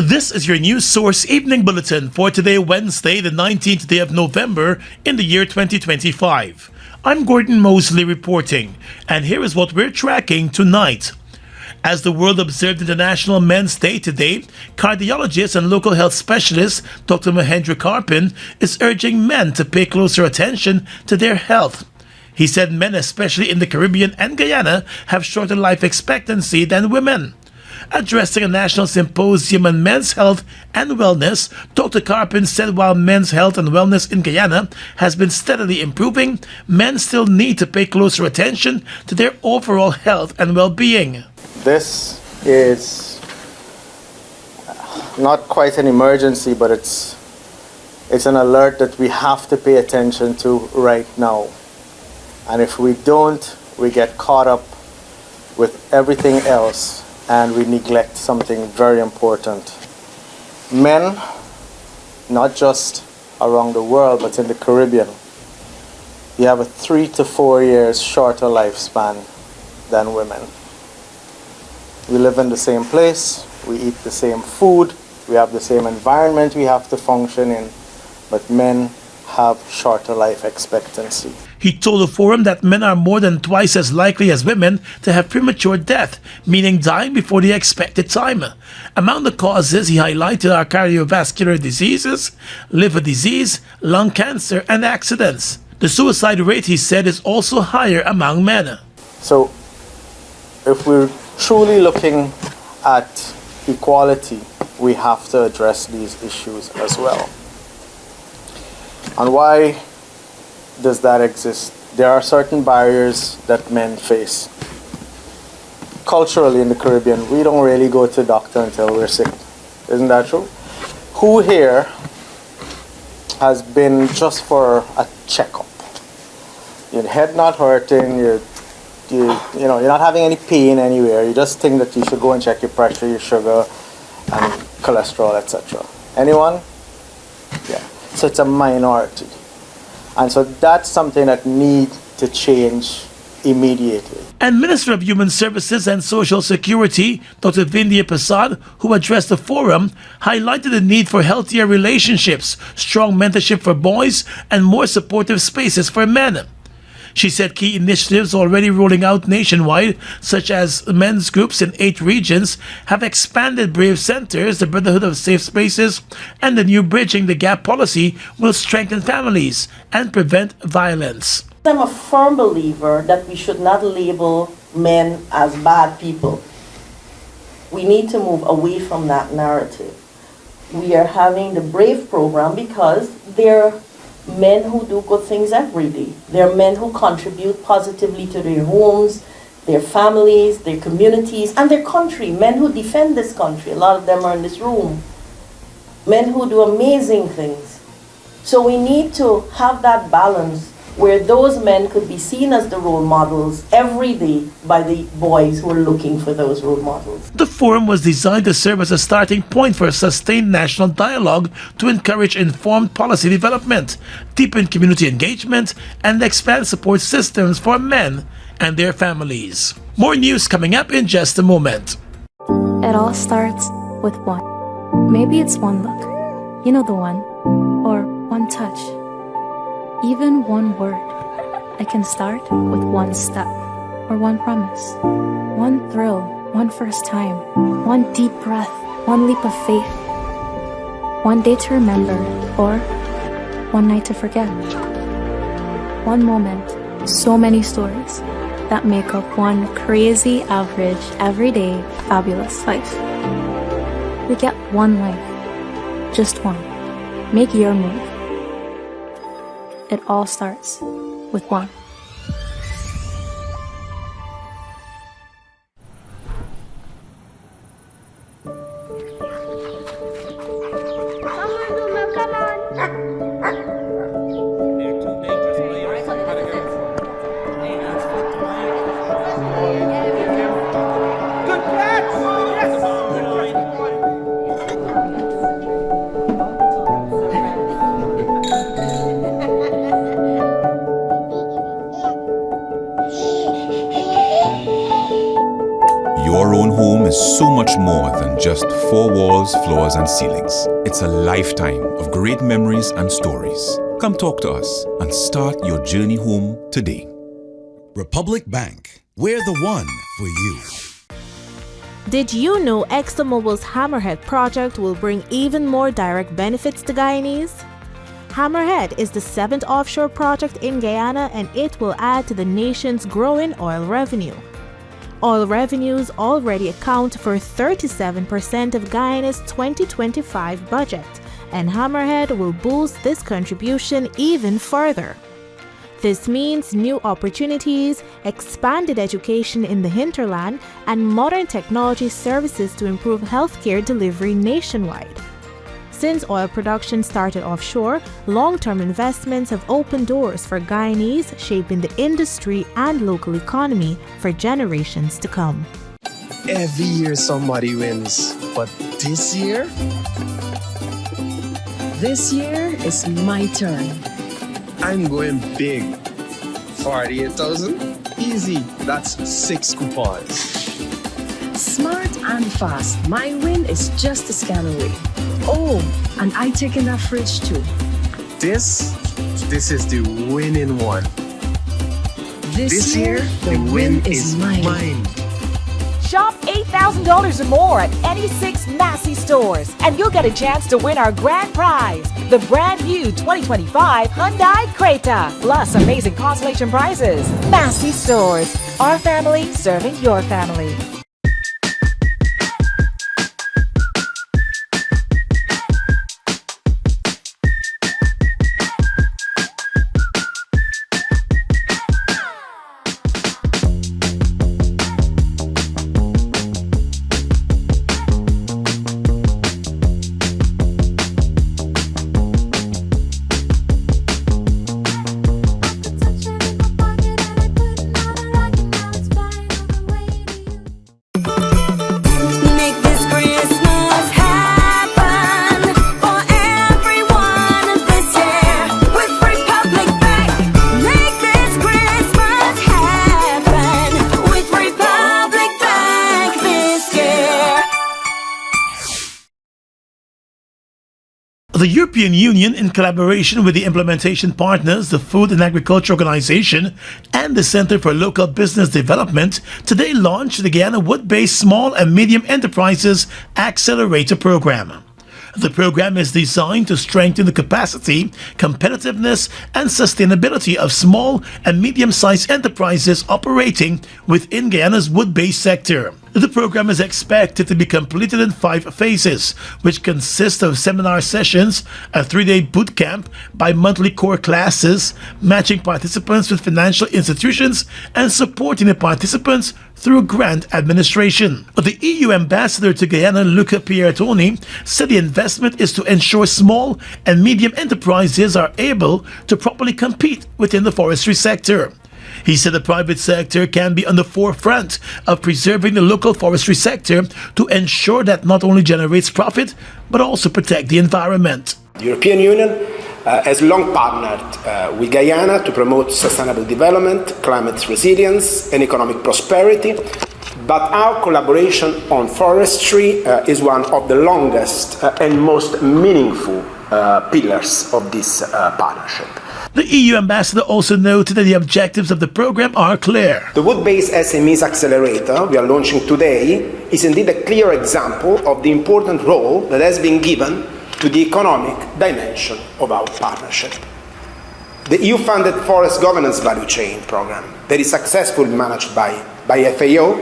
This is your news source evening bulletin for today, Wednesday, the 19th day of November in the year 2025. I'm Gordon Mosley reporting, and here is what we're tracking tonight. As the world observed International Men's Day today, cardiologist and local health specialist Dr. Mahendra Karpin is urging men to pay closer attention to their health. He said men, especially in the Caribbean and Guyana, have shorter life expectancy than women. Addressing a national symposium on men's health and wellness, Dr. Carpin said while men's health and wellness in Guyana has been steadily improving, men still need to pay closer attention to their overall health and well-being. This is not quite an emergency, but it's an alert that we have to pay attention to right now. And if we don't, we get caught up with everything else and we neglect something very important. Men, not just around the world, but in the Caribbean, you have a 3 to 4 years shorter lifespan than women. We live in the same place, we eat the same food, we have the same environment we have to function in, but men have shorter life expectancy. He told the forum that men are more than twice as likely as women to have premature death, meaning dying before the expected time. Among the causes, he highlighted are cardiovascular diseases, liver disease, lung cancer, and accidents. The suicide rate, he said, is also higher among men. So, if we're truly looking at equality, we have to address these issues as well. And why does that exist? There are certain barriers that men face. Culturally in the Caribbean, we don't really go to the doctor until we're sick. Isn't that true? Who here has been just for a checkup? Your head not hurting, you're not having any pain anywhere. You just think that you should go and check your pressure, your sugar, and cholesterol, etc. Anyone? Yeah. So it's a minority. And so that's something that needs to change immediately. And Minister of Human Services and Social Security, Dr. Vindhya Prasad, who addressed the forum, highlighted the need for healthier relationships, strong mentorship for boys, and more supportive spaces for men. She said key initiatives already rolling out nationwide, such as men's groups in 8 regions, have expanded Brave Centers, the Brotherhood of Safe Spaces, and the new Bridging the Gap policy will strengthen families and prevent violence. I'm a firm believer that we should not label men as bad people. We need to move away from that narrative. We are having the Brave program because they're men who do good things every day. They're men who contribute positively to their homes, their families, their communities, and their country. Men who defend this country. A lot of them are in this room. Men who do amazing things. So we need to have that balance where those men could be seen as the role models every day by the boys who are looking for those role models. The forum was designed to serve as a starting point for a sustained national dialogue to encourage informed policy development, deepen community engagement, and expand support systems for men and their families. More news coming up in just a moment. It all starts with one. Maybe it's one look, you know the one, or one touch. Even one word. I can start with one step, or one promise, one thrill, one first time, one deep breath, one leap of faith, one day to remember, or one night to forget. One moment, so many stories that make up one crazy, average, everyday, fabulous life. We get one life, just one. Make your move. It all starts with one. Your own home is so much more than just four walls, floors, and ceilings. It's a lifetime of great memories and stories. Come talk to us and start your journey home today. Republic Bank, we're the one for you. Did you know ExxonMobil's Hammerhead project will bring even more direct benefits to Guyanese? Hammerhead is the 7th offshore project in Guyana, and it will add to the nation's growing oil revenue. Oil revenues already account for 37% of Guyana's 2025 budget, and Hammerhead will boost this contribution even further. This means new opportunities, expanded education in the hinterland, and modern technology services to improve healthcare delivery nationwide. Since oil production started offshore, long-term investments have opened doors for Guyanese, shaping the industry and local economy for generations to come. Every year somebody wins, but this year? This year is my turn. I'm going big. 48,000? Easy. That's 6 coupons. Smart and fast. My win is just a scan away. Oh, and I take in that fridge too. This is the winning one. This year, the win is mine. Shop $8,000 or more at any 6 Massey stores, and you'll get a chance to win our grand prize, the brand new 2025 Hyundai Creta, plus amazing consolation prizes. Massey stores, our family serving your family. The European Union, in collaboration with the implementation partners, the Food and Agriculture Organization, and the Center for Local Business Development, today launched the Guyana Wood-Based Small and Medium Enterprises Accelerator program. The program is designed to strengthen the capacity, competitiveness, and sustainability of small and medium-sized enterprises operating within Guyana's wood-based sector. The program is expected to be completed in 5 phases, which consist of seminar sessions, a 3-day boot camp, bi-monthly core classes, matching participants with financial institutions, and supporting the participants through grant administration. The EU ambassador to Guyana, Luca Piertoni, said the investment is to ensure small and medium enterprises are able to properly compete within the forestry sector. He said the private sector can be on the forefront of preserving the local forestry sector to ensure that not only generates profit, but also protect the environment. The European Union has long partnered with Guyana to promote sustainable development, climate resilience, and economic prosperity. But our collaboration on forestry is one of the longest and most meaningful pillars of this partnership. The EU ambassador also noted that the objectives of the program are clear. The wood-based SMEs Accelerator we are launching today is indeed a clear example of the important role that has been given to the economic dimension of our partnership. The EU-funded Forest Governance Value Chain program that is successfully managed by FAO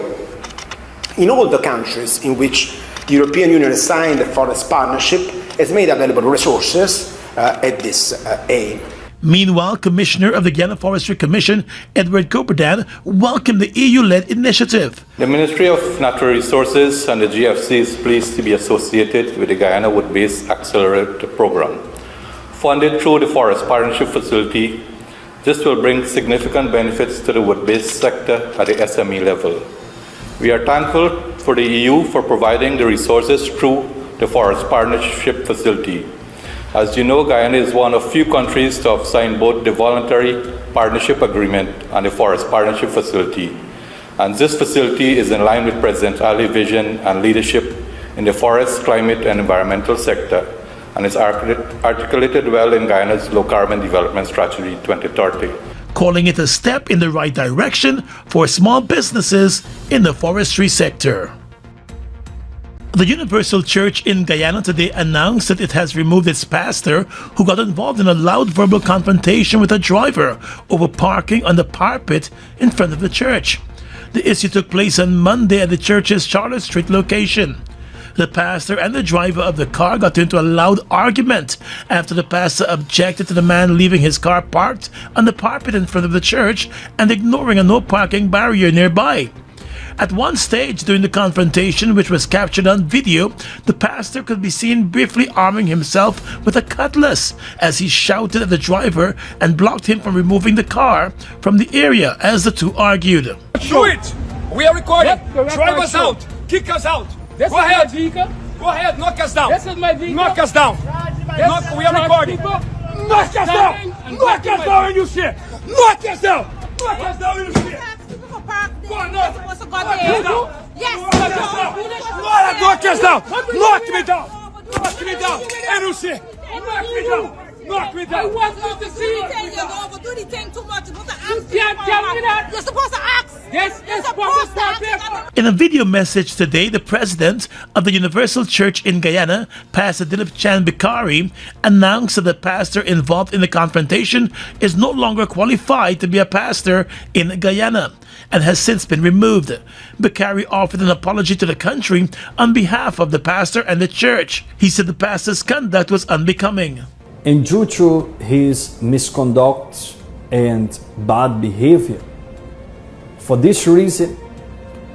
in all the countries in which the European Union has signed the Forest Partnership has made available resources at this aim. Meanwhile, Commissioner of the Guyana Forestry Commission, Edward Coperdan, welcomed the EU-led initiative. The Ministry of Natural Resources and the GFC is pleased to be associated with the Guyana Wood-Based Accelerator program. Funded through the Forest Partnership Facility, this will bring significant benefits to the wood-based sector at the SME level. We are thankful for the EU for providing the resources through the Forest Partnership Facility. As you know, Guyana is one of few countries to have signed both the Voluntary Partnership Agreement and the Forest Partnership Facility. And this facility is in line with President Ali's vision and leadership in the forest, climate, and environmental sector, and is articulated well in Guyana's Low Carbon Development Strategy 2030. Calling it a step in the right direction for small businesses in the forestry sector. The Universal Church in Guyana today announced that it has removed its pastor who got involved in a loud verbal confrontation with a driver over parking on the parapet in front of the church. The issue took place on Monday at the church's Charlotte Street location. The pastor and the driver of the car got into a loud argument after the pastor objected to the man leaving his car parked on the parapet in front of the church and ignoring a no parking barrier nearby. At one stage during the confrontation, which was captured on video, the pastor could be seen briefly arming himself with a cutlass as he shouted at the driver and blocked him from removing the car from the area as the two argued. Do it! We are recording! Drive us out! Kick us out! Go ahead! Go ahead! Knock us down! This is my vehicle! Knock us down! We are recording! Knock us down! Knock us down and you shit! Knock us down! Knock us down and you shit! Knock us down! Knock me down! Knock me down! And you shit! Knock me down! Knock me down! I want you to see it! You're overdoing the thing too much. You can't tell me that! You're supposed to ask! Yes, you're supposed to ask! In a video message today, the president of the Universal Church in Guyana, Pastor Dilip Chan Bikari, announced that the pastor involved in the confrontation is no longer qualified to be a pastor in Guyana and has since been removed. Bikari offered an apology to the country on behalf of the pastor and the church. He said the pastor's conduct was unbecoming. And due to his misconduct and bad behavior, for this reason,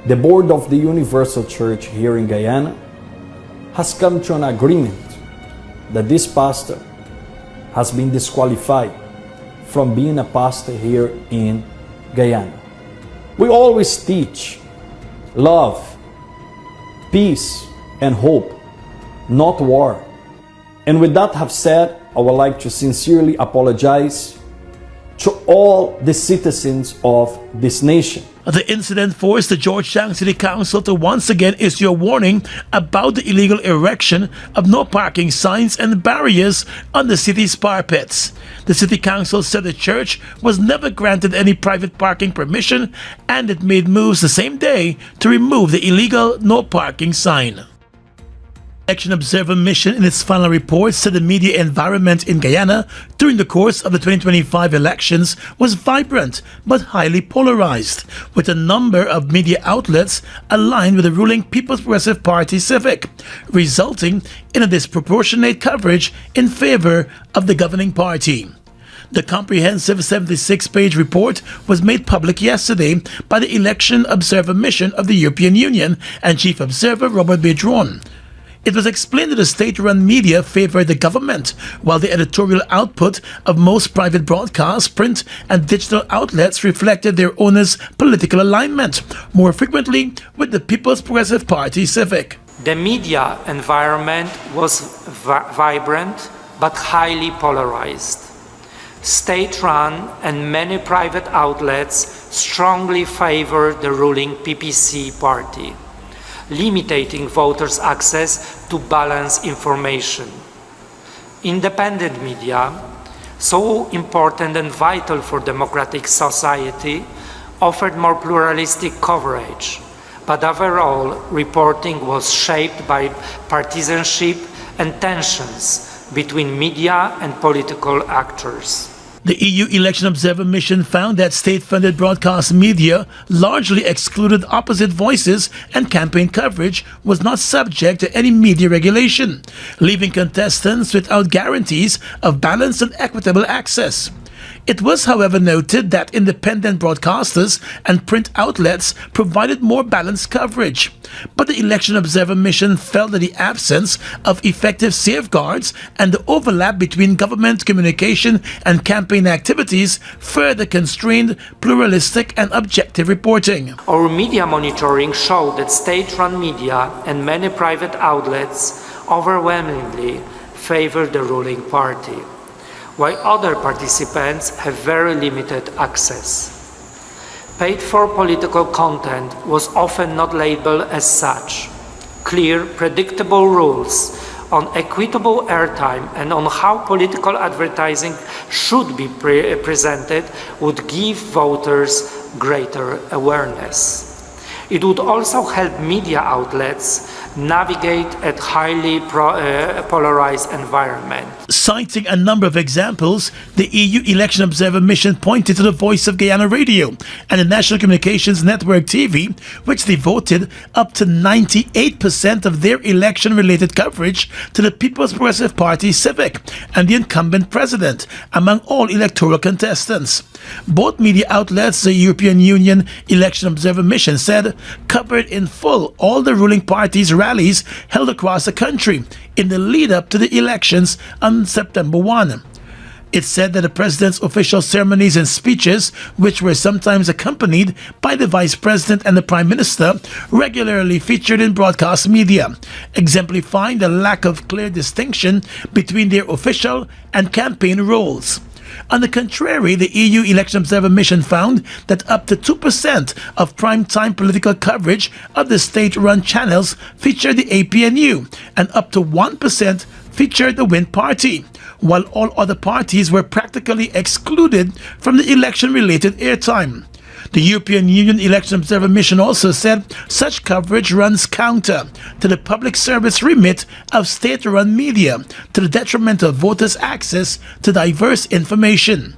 the board of the Universal Church here in Guyana has come to an agreement that this pastor has been disqualified from being a pastor here in Guyana. We always teach love, peace, and hope, not war. And with that have said, I would like to sincerely apologize to all the citizens of this nation. The incident forced the Georgetown City Council to once again issue a warning about the illegal erection of no parking signs and barriers on the city's parapets. The City Council said the church was never granted any private parking permission, and it made moves the same day to remove the illegal no parking sign. Election Observer Mission in its final report said the media environment in Guyana during the course of the 2025 elections was vibrant but highly polarized, with a number of media outlets aligned with the ruling People's Progressive Party Civic, resulting in a disproportionate coverage in favor of the governing party. The comprehensive 76-page report was made public yesterday by the Election Observer Mission of the European Union and Chief Observer Robert Bedron. It was explained that the state-run media favored the government, while the editorial output of most private broadcast, print, and digital outlets reflected their owners' political alignment, more frequently with the People's Progressive Party Civic. The media environment was vibrant but highly polarized. State-run and many private outlets strongly favored the ruling PPC party, limiting voters' access to balanced information. Independent media, so important and vital for democratic society, offered more pluralistic coverage, but overall reporting was shaped by partisanship and tensions between media and political actors. The EU Election Observer Mission found that state-funded broadcast media largely excluded opposite voices, and campaign coverage was not subject to any media regulation, leaving contestants without guarantees of balanced and equitable access. It was, however, noted that independent broadcasters and print outlets provided more balanced coverage. But the Election Observer Mission felt that the absence of effective safeguards and the overlap between government communication and campaign activities further constrained pluralistic and objective reporting. Our media monitoring showed that state-run media and many private outlets overwhelmingly favored the ruling party, while other participants have very limited access. Paid-for political content was often not labeled as such. Clear, predictable rules on equitable airtime and on how political advertising should be presented would give voters greater awareness. It would also help media outlets navigate a highly polarized environment. Citing a number of examples, the EU Election Observer Mission pointed to the Voice of Guyana Radio and the National Communications Network TV, which devoted up to 98% of their election-related coverage to the People's Progressive Party Civic and the incumbent president, among all electoral contestants. Both media outlets, the European Union Election Observer Mission said, covered in full all the ruling parties' rallies held across the country in the lead-up to the elections on September 1. It said that the president's official ceremonies and speeches, which were sometimes accompanied by the vice president and the prime minister, regularly featured in broadcast media, exemplifying the lack of clear distinction between their official and campaign roles. On the contrary, the EU Election Observer Mission found that up to 2% of prime-time political coverage of the state-run channels featured the APNU, and up to 1% featured the Wind Party, while all other parties were practically excluded from the election-related airtime. The European Union Election Observer Mission also said such coverage runs counter to the public service remit of state-run media, to the detriment of voters' access to diverse information.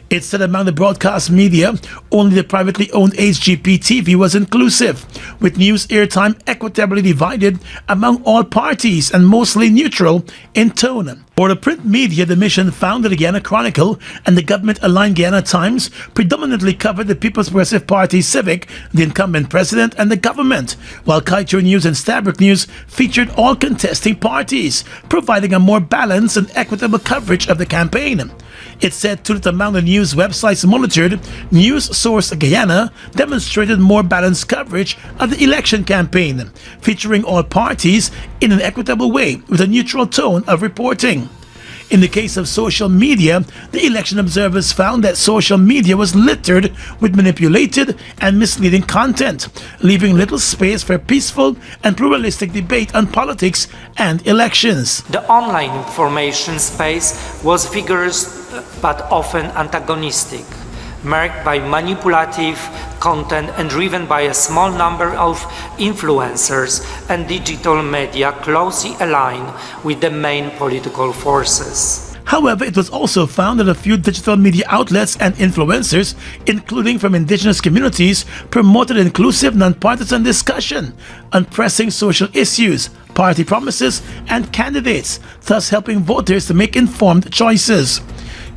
It said among the broadcast media, only the privately owned HGP TV was inclusive, with news airtime equitably divided among all parties and mostly neutral in tone. For the print media, the mission found that the Guyana Chronicle and the government-aligned Guyana Times predominantly covered the People's Progressive Party Civic, the incumbent president, and the government, while Kaito News and Stabroek News featured all contesting parties, providing a more balanced and equitable coverage of the campaign. It said too that among the news websites monitored, News Source Guyana demonstrated more balanced coverage of the election campaign, featuring all parties in an equitable way with a neutral tone of reporting. In the case of social media, the election observers found that social media was littered with manipulated and misleading content, leaving little space for peaceful and pluralistic debate on politics and elections. The online information space was vigorous but often antagonistic, marked by manipulative content and driven by a small number of influencers and digital media closely aligned with the main political forces. However, it was also found that a few digital media outlets and influencers, including from indigenous communities, promoted inclusive, nonpartisan discussion on pressing social issues, party promises, and candidates, thus helping voters to make informed choices.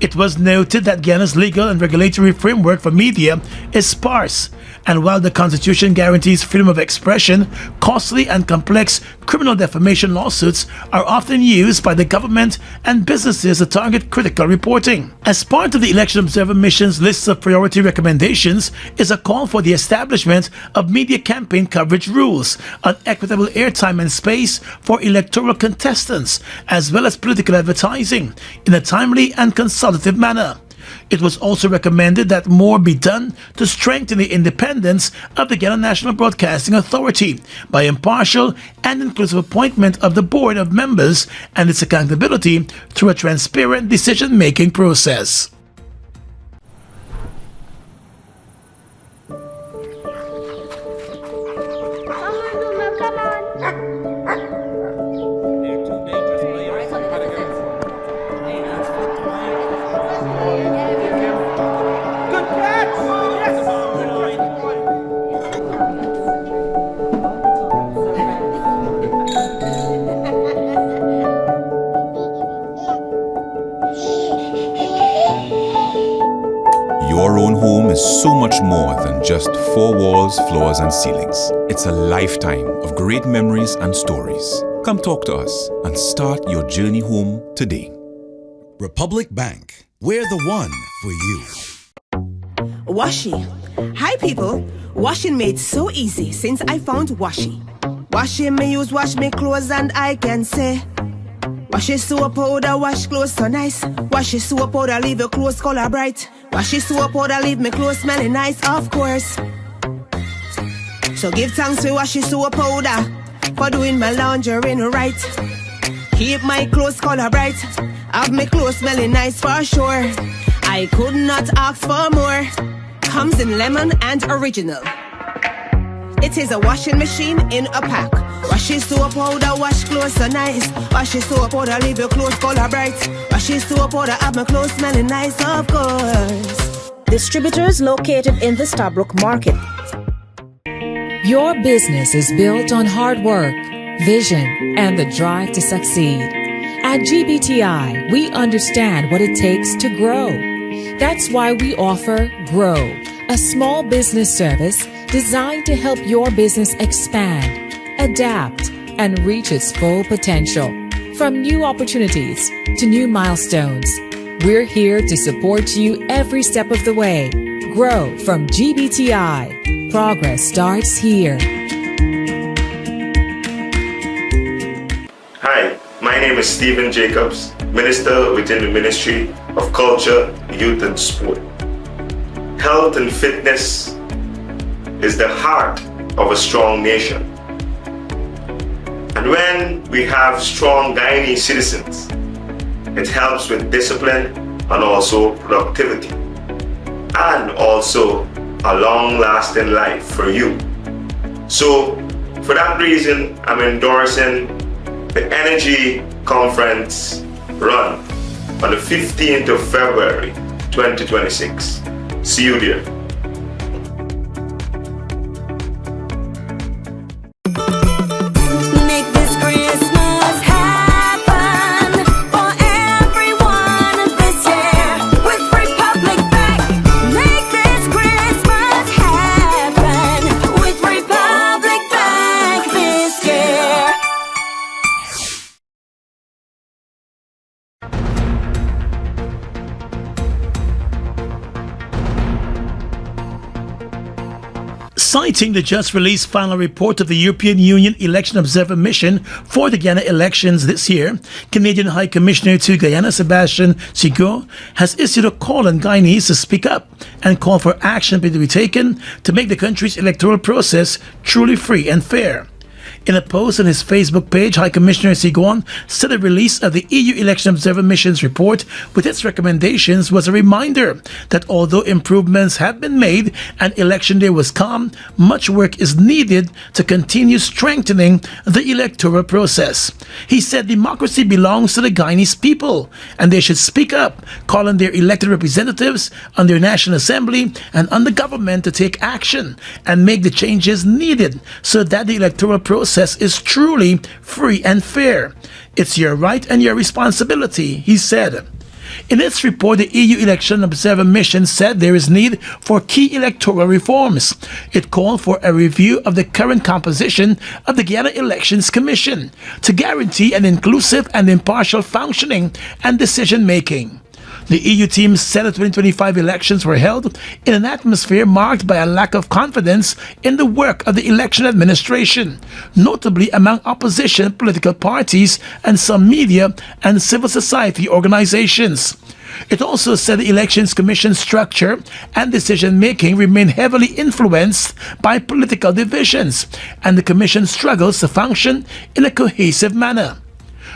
It was noted that Guyana's legal and regulatory framework for media is sparse, and while the Constitution guarantees freedom of expression, costly and complex criminal defamation lawsuits are often used by the government and businesses to target critical reporting. As part of the Election Observer Mission's list of priority recommendations is a call for the establishment of media campaign coverage rules on equitable airtime and space for electoral contestants, as well as political advertising, in a timely and consultative manner. It was also recommended that more be done to strengthen the independence of the Guyana National Broadcasting Authority by impartial and inclusive appointment of the board of members and its accountability through a transparent decision-making process. Your own home is so much more than just four walls, floors, and ceilings. It's a lifetime of great memories and stories. Come talk to us and start your journey home today. Republic Bank, we're the one for you. Washi. Hi people. Washing made so easy since I found Washi. Washing me use wash me clothes and I can say Wash your soap powder, wash clothes so nice. Wash your soap powder, leave your clothes color bright. Wash your soap powder, leave me clothes smelling nice, of course. So give thanks for wash your soap powder, for doing my laundry right. Keep my clothes color bright, have my clothes smelling nice for sure. I could not ask for more. Comes in lemon and original. It is a washing machine in a pack. Wash your soap powder, wash clothes so nice. Wash your soap powder, leave your clothes color bright. Wash your soap powder, have my clothes smelling nice, of course. Distributors located in the Stabrook Market. Your business is built on hard work, vision, and the drive to succeed. At GBTI, we understand what it takes to grow. That's why we offer Grow, a small business service designed to help your business expand, adapt, and reach its full potential. From new opportunities to new milestones, we're here to support you every step of the way. Grow from GBTI. Progress starts here. Hi, my name is Stephen Jacobs, Minister within the Ministry of Culture, Youth and Sport. Health and fitness is the heart of a strong nation. And when we have strong Guyanese citizens, it helps with discipline and also productivity, and also a long-lasting life for you. So, for that reason, I'm endorsing the Energy Conference run on the 15th of February 2026. See you there. Citing the just released final report of the European Union Election Observer Mission for the Guyana elections this year, Canadian High Commissioner to Guyana Sebastien Sigo has issued a call on Guyanese to speak up and call for action to be taken to make the country's electoral process truly free and fair. In a post on his Facebook page, High Commissioner Sigon said the release of the EU Election Observer Mission's report with its recommendations was a reminder that although improvements have been made and election day was calm, much work is needed to continue strengthening the electoral process. He said democracy belongs to the Guyanese people and they should speak up, call on their elected representatives, on their National Assembly and on the government to take action and make the changes needed so that the electoral process is truly free and fair. It's your right and your responsibility, he said. In its report, the EU Election Observer Mission said there is need for key electoral reforms. It called for a review of the current composition of the Guyana Elections Commission to guarantee an inclusive and impartial functioning and decision-making. The EU team said the 2025 elections were held in an atmosphere marked by a lack of confidence in the work of the election administration, notably among opposition political parties and some media and civil society organizations. It also said the Elections Commission structure and decision-making remain heavily influenced by political divisions, and the Commission struggles to function in a cohesive manner.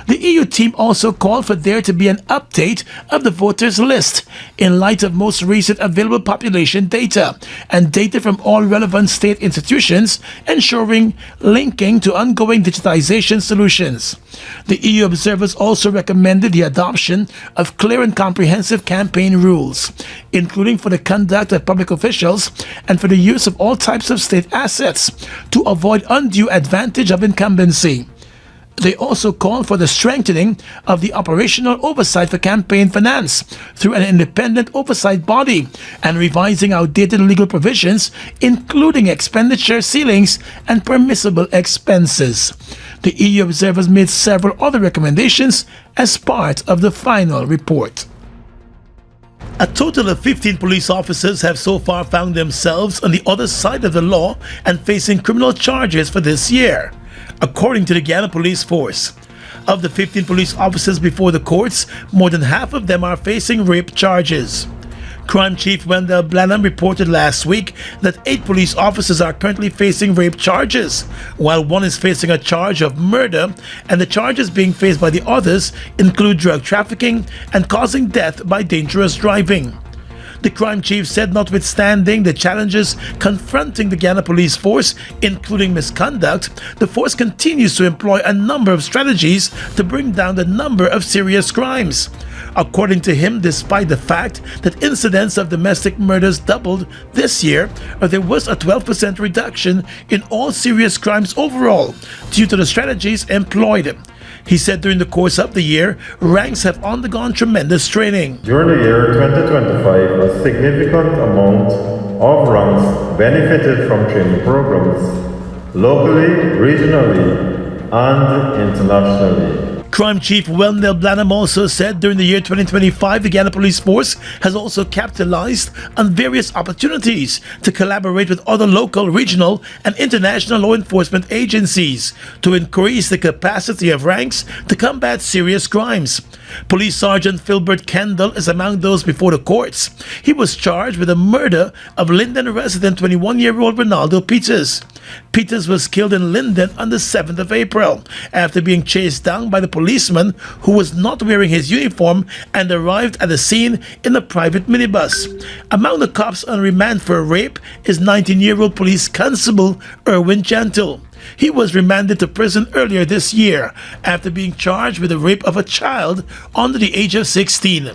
The EU team also called for there to be an update of the voters list in light of most recent available population data and data from all relevant state institutions, ensuring linking to ongoing digitization solutions. The EU observers also recommended the adoption of clear and comprehensive campaign rules, including for the conduct of public officials and for the use of all types of state assets to avoid undue advantage of incumbency. They also called for the strengthening of the operational oversight for campaign finance through an independent oversight body and revising outdated legal provisions, including expenditure ceilings and permissible expenses. The EU observers made several other recommendations as part of the final report. A total of 15 police officers have so far found themselves on the other side of the law and facing criminal charges for this year, according to the Guyana Police Force. Of the 15 police officers before the courts, more than half of them are facing rape charges. Crime Chief Wendell Blanham reported last week that 8 police officers are currently facing rape charges, while 1 is facing a charge of murder, and the charges being faced by the others include drug trafficking and causing death by dangerous driving. The crime chief said notwithstanding the challenges confronting the Guyana police force, including misconduct, the force continues to employ a number of strategies to bring down the number of serious crimes. According to him, despite the fact that incidents of domestic murders doubled this year, there was a 12% reduction in all serious crimes overall due to the strategies employed. He said during the course of the year, ranks have undergone tremendous training. During the year 2025, a significant amount of ranks benefited from training programs, locally, regionally, and internationally. Crime Chief Wendell Blanham also said during the year 2025, the Guyana Police Force has also capitalized on various opportunities to collaborate with other local, regional, and international law enforcement agencies to increase the capacity of ranks to combat serious crimes. Police Sergeant Philbert Kendall is among those before the courts. He was charged with the murder of Linden resident 21-year-old Ronaldo Peters. Peters was killed in Linden on the 7th of April after being chased down by the policeman who was not wearing his uniform and arrived at the scene in a private minibus. Among the cops on remand for rape is 19-year-old police constable Erwin Gentle. He was remanded to prison earlier this year after being charged with the rape of a child under the age of 16.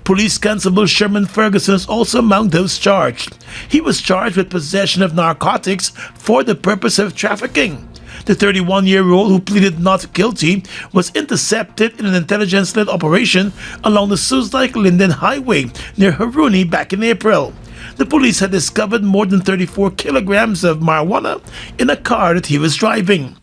Police Constable Sherman Ferguson is also among those charged. He was charged with possession of narcotics for the purpose of trafficking. The 31-year-old who pleaded not guilty was intercepted in an intelligence-led operation along the Suzdijk-Linden Highway near Honorary back in April. The police had discovered more than 34 kilograms of marijuana in a car that he was driving.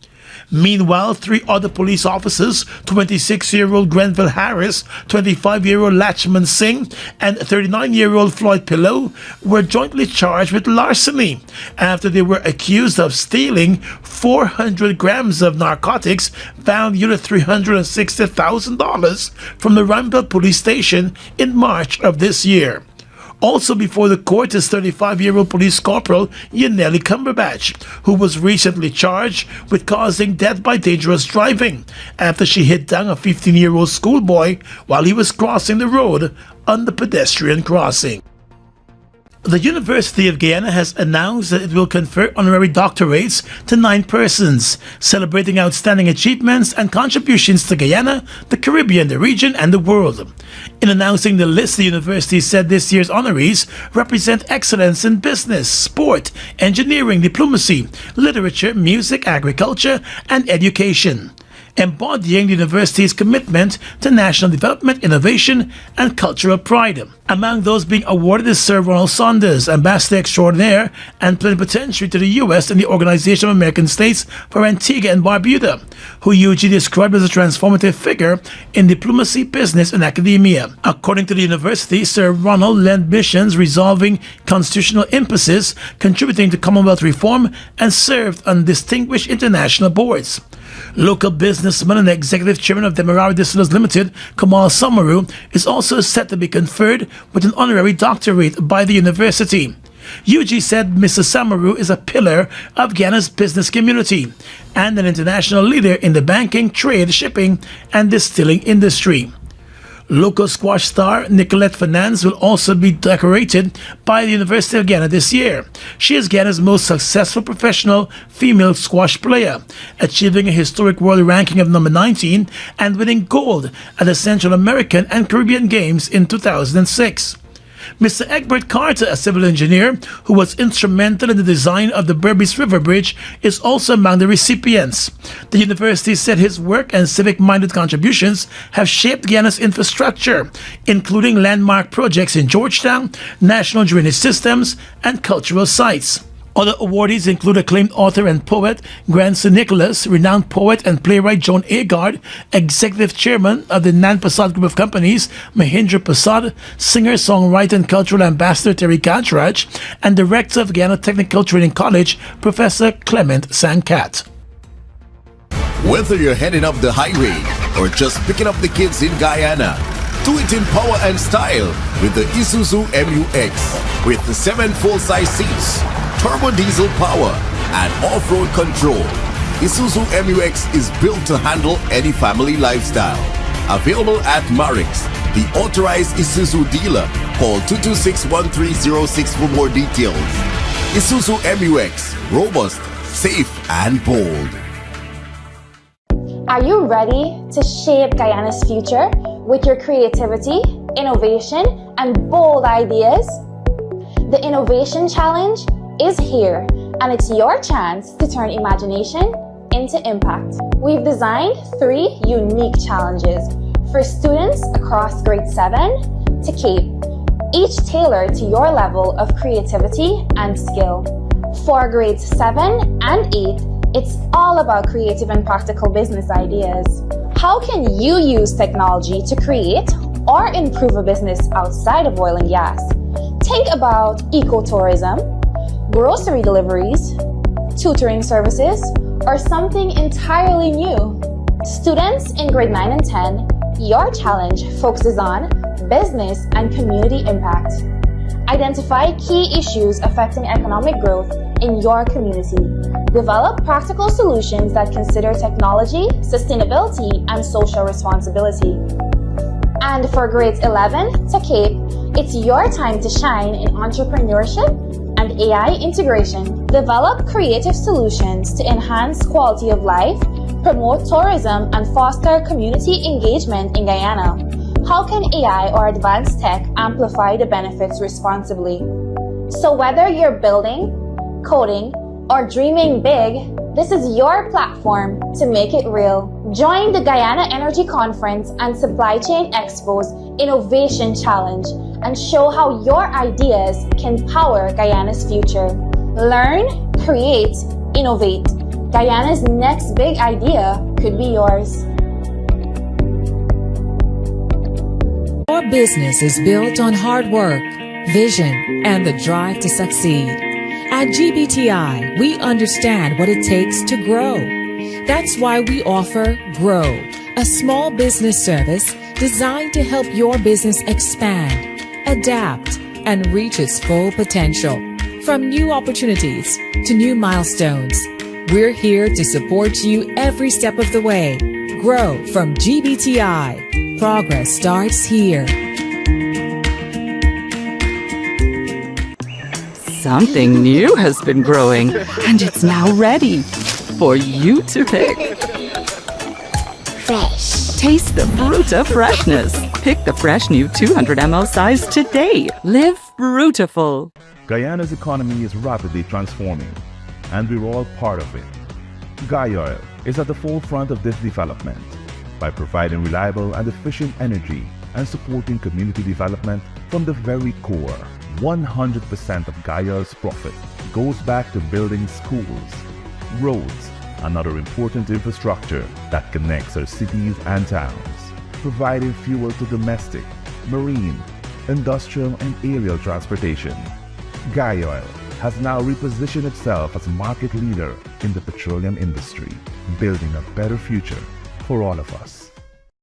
Meanwhile, 3 other police officers, 26-year-old Grenville Harris, 25-year-old Lachman Singh, and 39-year-old Floyd Pillow, were jointly charged with larceny after they were accused of stealing 400 grams of narcotics valued at $360,000 from the Rumbell police station in March of this year. Also before the court is 35-year-old police corporal Yaneli Cumberbatch, who was recently charged with causing death by dangerous driving after she hit down a 15-year-old schoolboy while he was crossing the road on the pedestrian crossing. The University of Guyana has announced that it will confer honorary doctorates to 9 persons, celebrating outstanding achievements and contributions to Guyana, the Caribbean, the region, and the world. In announcing the list, the university said this year's honorees represent excellence in business, sport, engineering, diplomacy, literature, music, agriculture, and education, embodying the university's commitment to national development, innovation, and cultural pride. Among those being awarded is Sir Ronald Saunders, Ambassador Extraordinaire and Plenipotentiary to the U.S. and the Organization of American States for Antigua and Barbuda, who UG described as a transformative figure in diplomacy, business, and academia. According to the university, Sir Ronald led missions resolving constitutional impasses, contributing to Commonwealth reform, and served on distinguished international boards. Local businessman and executive chairman of Demerara Distillers Limited, Kamal Samaru, is also set to be conferred with an honorary doctorate by the university. UG said Mr. Samaru is a pillar of Guyana's business community and an international leader in the banking, trade, shipping, and distilling industry. Local squash star Nicolette Fernandez will also be decorated by the University of Guyana this year. She is Guyana's most successful professional female squash player, achieving a historic world ranking of number 19 and winning gold at the Central American and Caribbean Games in 2006. Mr. Egbert Carter, a civil engineer who was instrumental in the design of the Berbice River Bridge, is also among the recipients. The university said his work and civic-minded contributions have shaped Guyana's infrastructure, including landmark projects in Georgetown, national drainage systems, and cultural sites. Other awardees include acclaimed author and poet Grandson Nicholas, renowned poet and playwright Joan Agard, executive chairman of the Nan Prasad Group of Companies Mahindra Prasad, singer, songwriter, and cultural ambassador Terry Kantraj, and director of Guyana Technical Training College Professor Clement Sankat. Whether you're heading up the highway or just picking up the kids in Guyana, do it in power and style with the Isuzu MU-X. With the 7 full-size seats, turbo diesel power, and off-road control, Isuzu MU-X is built to handle any family lifestyle. Available at Marix, the authorized Isuzu dealer. Call 226-1306 for more details. Isuzu MU-X, robust, safe, and bold. Are you ready to shape Guyana's future with your creativity, innovation, and bold ideas? The Innovation Challenge is here, and it's your chance to turn imagination into impact. We've designed 3 unique challenges for students across grade 7 to Cape, each tailored to your level of creativity and skill. For grades 7 and 8, it's all about creative and practical business ideas. How can you use technology to create or improve a business outside of oil and gas? Think about ecotourism, grocery deliveries, tutoring services, or something entirely new. Students in grade 9 and 10, your challenge focuses on business and community impact. Identify key issues affecting economic growth in your community. Develop practical solutions that consider technology, sustainability, and social responsibility. And for grades 11 to Cape, it's your time to shine in entrepreneurship and AI integration. Develop creative solutions to enhance quality of life, promote tourism, and foster community engagement in Guyana. How can AI or advanced tech amplify the benefits responsibly? So whether you're building, coding, or dreaming big, this is your platform to make it real. Join the Guyana Energy Conference and Supply Chain Expo's Innovation Challenge and show how your ideas can power Guyana's future. Learn, create, innovate. Guyana's next big idea could be yours. Your business is built on hard work, vision, and the drive to succeed. At GBTI, we understand what it takes to grow. That's why we offer Grow, a small business service designed to help your business expand, adapt, and reach its full potential. From new opportunities to new milestones, we're here to support you every step of the way. Grow from GBTI. Progress starts here. Something new has been growing, and it's now ready for you to pick. Fresh. Taste the Fruta freshness. Pick the fresh new 200 ml size today. Live Frutiful. Guyana's economy is rapidly transforming, and we're all part of it. Oil is at the forefront of this development by providing reliable and efficient energy and supporting community development from the very core. 100% of Oil's profit goes back to building schools, roads, and other important infrastructure that connects our cities and towns, providing fuel to domestic, marine, industrial, and aerial transportation. Oil has now repositioned itself as market leader in the petroleum industry, building a better future for all of us.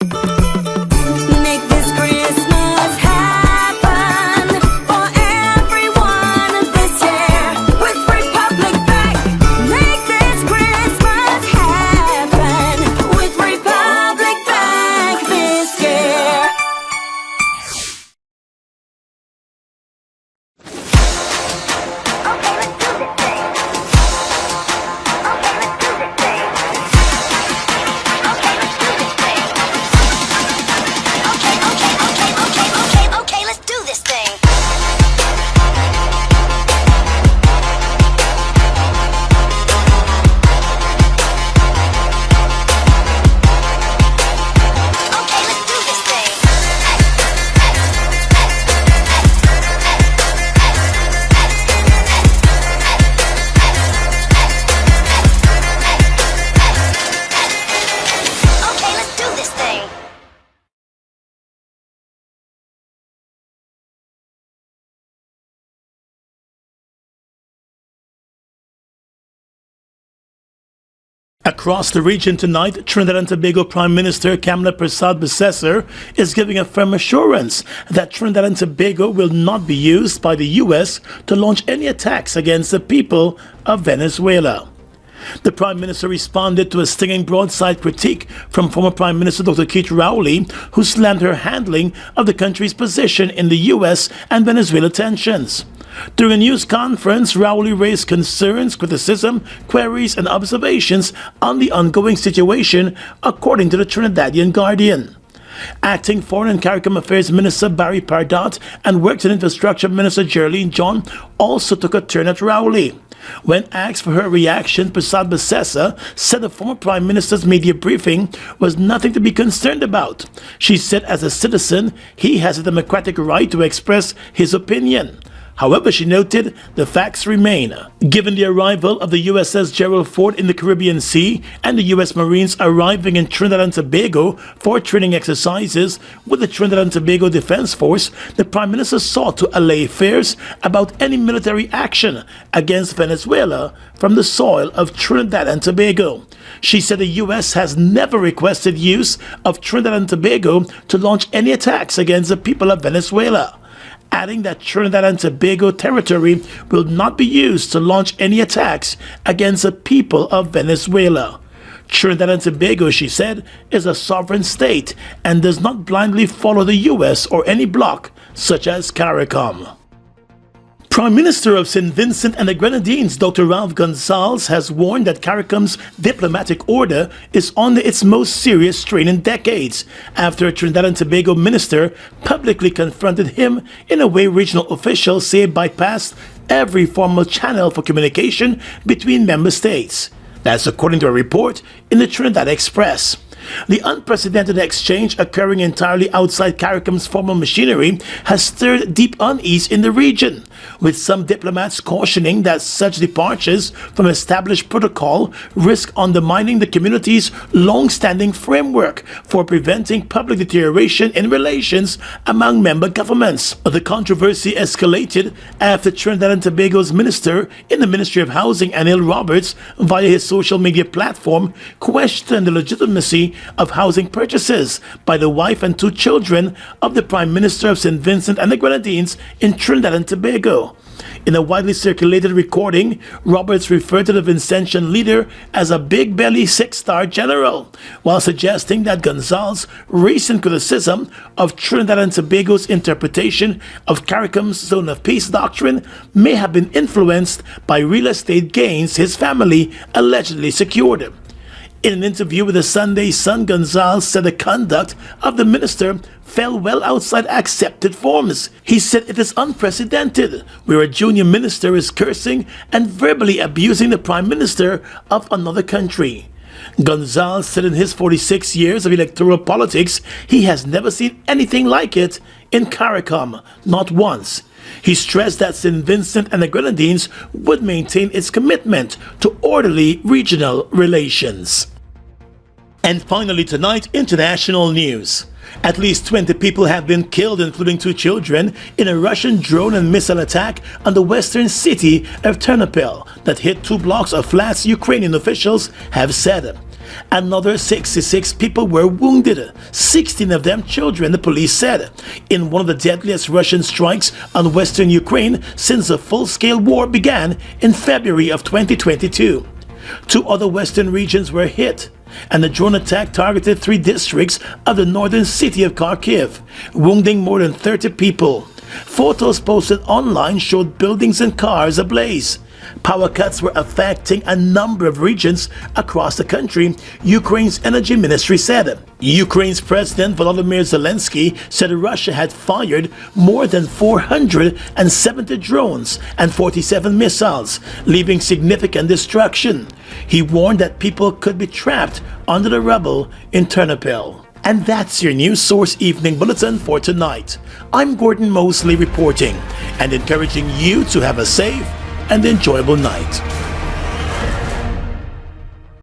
Make this Christmas happen for everyone this year with Republic Bank. Make this Christmas happen with Republic Bank this year. Across the region tonight, Trinidad and Tobago Prime Minister Kamla Persad-Bissessar is giving a firm assurance that Trinidad and Tobago will not be used by the U.S. to launch any attacks against the people of Venezuela. The Prime Minister responded to a stinging broadside critique from former Prime Minister Dr. Keith Rowley, who slammed her handling of the country's position in the U.S. and Venezuela tensions. During a news conference, Rowley raised concerns, criticism, queries, and observations on the ongoing situation, according to the Trinidadian Guardian. Acting Foreign and Caricom Affairs Minister Barry Pardot and Works and Infrastructure Minister Geraldine John also took a turn at Rowley. When asked for her reaction, Persad-Bissessar said the former Prime Minister's media briefing was nothing to be concerned about. She said as a citizen, he has a democratic right to express his opinion. However, she noted the facts remain. Given the arrival of the USS Gerald Ford in the Caribbean Sea and the U.S. Marines arriving in Trinidad and Tobago for training exercises with the Trinidad and Tobago Defense Force, the Prime Minister sought to allay fears about any military action against Venezuela from the soil of Trinidad and Tobago. She said the U.S. has never requested use of Trinidad and Tobago to launch any attacks against the people of Venezuela, adding that Trinidad and Tobago territory will not be used to launch any attacks against the people of Venezuela. Trinidad and Tobago, she said, is a sovereign state and does not blindly follow the U.S. or any bloc such as Caricom. Prime Minister of St. Vincent and the Grenadines, Dr. Ralph Gonsalves, has warned that Caricom's diplomatic order is under its most serious strain in decades, after a Trinidad and Tobago minister publicly confronted him in a way regional officials say bypassed every formal channel for communication between member states. That's according to a report in the Trinidad Express. The unprecedented exchange occurring entirely outside Caricom's formal machinery has stirred deep unease in the region, with some diplomats cautioning that such departures from established protocol risk undermining the community's long-standing framework for preventing public deterioration in relations among member governments. The controversy escalated after Trinidad and Tobago's minister in the Ministry of Housing, Anil Roberts, via his social media platform, questioned the legitimacy of housing purchases by the wife and two children of the Prime Minister of St. Vincent and the Grenadines in Trinidad and Tobago. In a widely circulated recording, Roberts referred to the Vincentian leader as a big-belly six-star general, while suggesting that Gonsalves' recent criticism of Trinidad and Tobago's interpretation of Caricom's Zone of Peace doctrine may have been influenced by real estate gains his family allegedly secured. In an interview with the Sunday Sun, Gonsalves said the conduct of the minister fell well outside accepted forms. He said it is unprecedented, where a junior minister is cursing and verbally abusing the Prime Minister of another country. Gonsalves said in his 46 years of electoral politics, he has never seen anything like it in Caricom, not once. He stressed that St. Vincent and the Grenadines would maintain its commitment to orderly regional relations. And finally tonight, international news. At least 20 people have been killed, including 2 children, in a Russian drone and missile attack on the western city of Ternopil that hit 2 blocks of flats, Ukrainian officials have said. Another 66 people were wounded, 16 of them children, the police said, in one of the deadliest Russian strikes on western Ukraine since the full-scale war began in February of 2022. 2 other western regions were hit, and the drone attack targeted 3 districts of the northern city of Kharkiv, wounding more than 30 people. Photos posted online showed buildings and cars ablaze. Power cuts were affecting a number of regions across the country, Ukraine's energy ministry said. Ukraine's President Volodymyr Zelensky said Russia had fired more than 470 drones and 47 missiles, leaving significant destruction. He warned that people could be trapped under the rubble in Ternopil. And that's your News Source Evening Bulletin for tonight. I'm Gordon Mosley reporting and encouraging you to have a safe and enjoyable night.